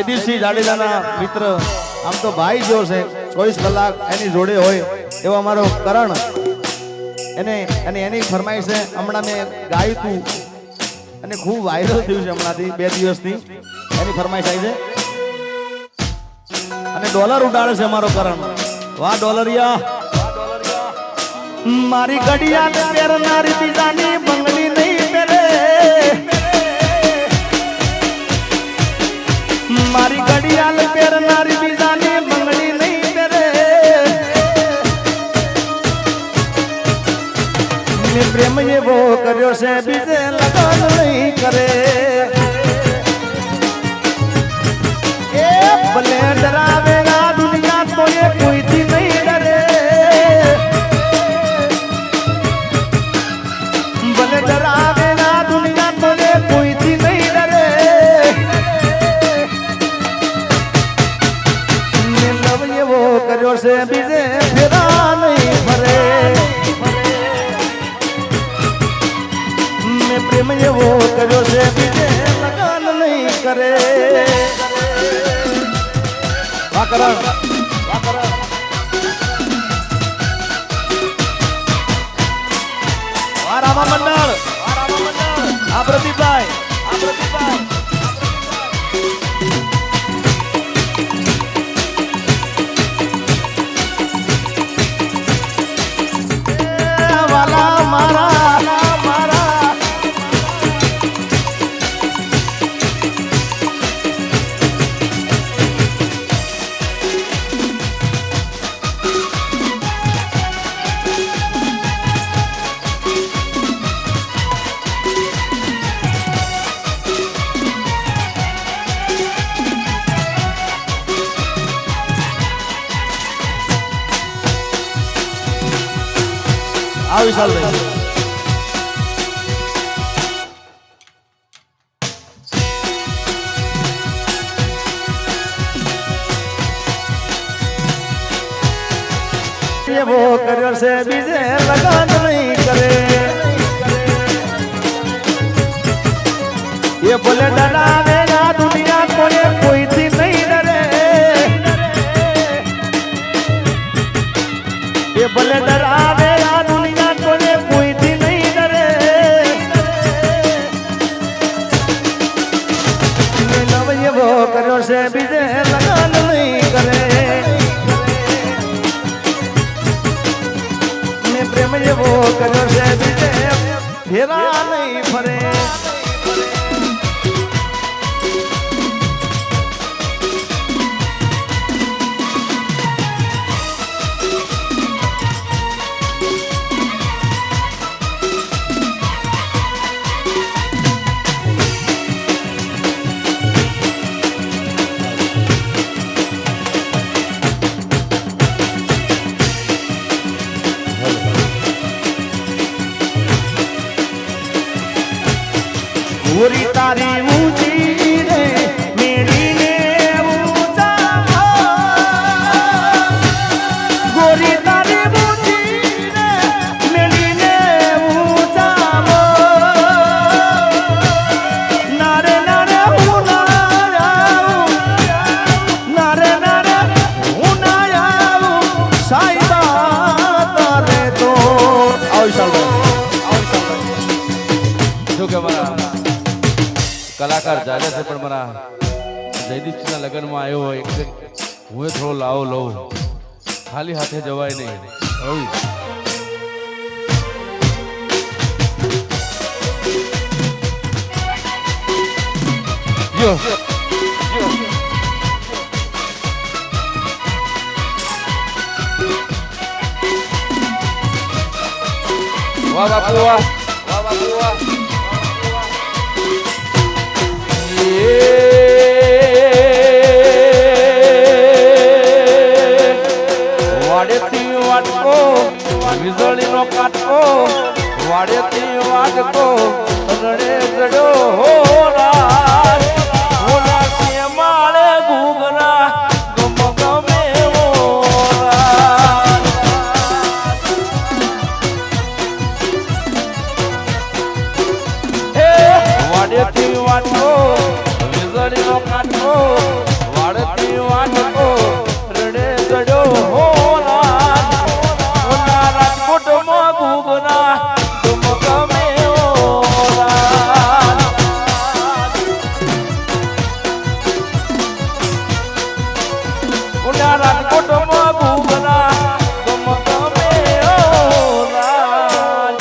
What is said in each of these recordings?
જયદીપસિંહ જાડેજાના મિત્ર આમ તો ભાઈ જો છે 24 કલાક એની જોડે હોય એવો અમારો કરણ એને અને એની ફરમાઈશ છે હમણાં મેં ગાયું હતું અને ખૂબ વાયરલ થયું છે હમણાંથી 2 દિવસથી એની ફરમાઈશ આવી છે અને ડોલર ઉડાડે છે અમારો કરણ વાહ ડોલરિયા મારી ઘડિયાળ પહેરનારી બીજાની બંગડી નહીં પહેરે મારી ઘડિયાળ પહેરનારી બીજાની બંગડી નહીં પહેરે મેં પ્રેમ એવો કર્યો છે બીજે લગન નહીં કરે એ ભલે ડરાવે આ દુનિયા તો એ કોઈથી નહીં ડરે ભલે ડરાવે આ દુનિયા તો એ કોઈથી નહીં ડરે મેં લવ એવો કર્યો છે બીજે ફેરા નહીં ફરે મેં પ્રેમ એવો કર્યો છે બીજે લગન નહીં કરે વાકરણ રામા મંડળ આ પ્રદીપભાઈ વાલા મારા આ વિશાલભાઈ એવો કર્યો છે બીજે લગન નહીં કરે એ ભલે ડરાવે આ દુનિયા કોને કોઈથી નહીં ડરે એ ભલે ડરાવે આ દુનિયા કોને કોઈથી નહીં ડરે મેં લવ એવો કર્યો છે બીજે લગન નહીં કરે મેં પ્રેમ એવો કર્યો છે બીજે ફેરા નહીં ફરે गोरी तारी ऊंची रे मेरी ने ऊंचा गोरी तारी ऊंची रे मेरी ने ऊंचा नारे नारे नारे नारे साईबा तारे तो जो के मारा કલાકાર જાગે છે પણ મારા જયદીપસિંહના લગ્નમાં આવ્યો હોય હું થોડો લાવો લઉં ખાલી હાથે જવાય નહીં વાહ બાપુ વાહ બાપુ વાહ વાડેથી વાટકો વીજળીનો કાટકો વાડેથી વાટકો રડે જડ્યો હોરા હોરા સે માળે ઘૂઘરા ગમ ગમે હોરા હે વાડેથી વાટકો રાજકોટમાં ભૂગના ગમ ગમે ઓ રાજ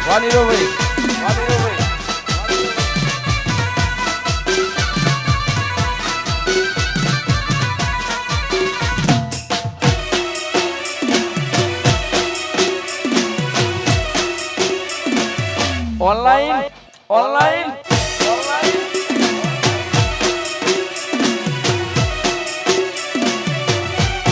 વાની રો ભાઈ ઓનલાઈન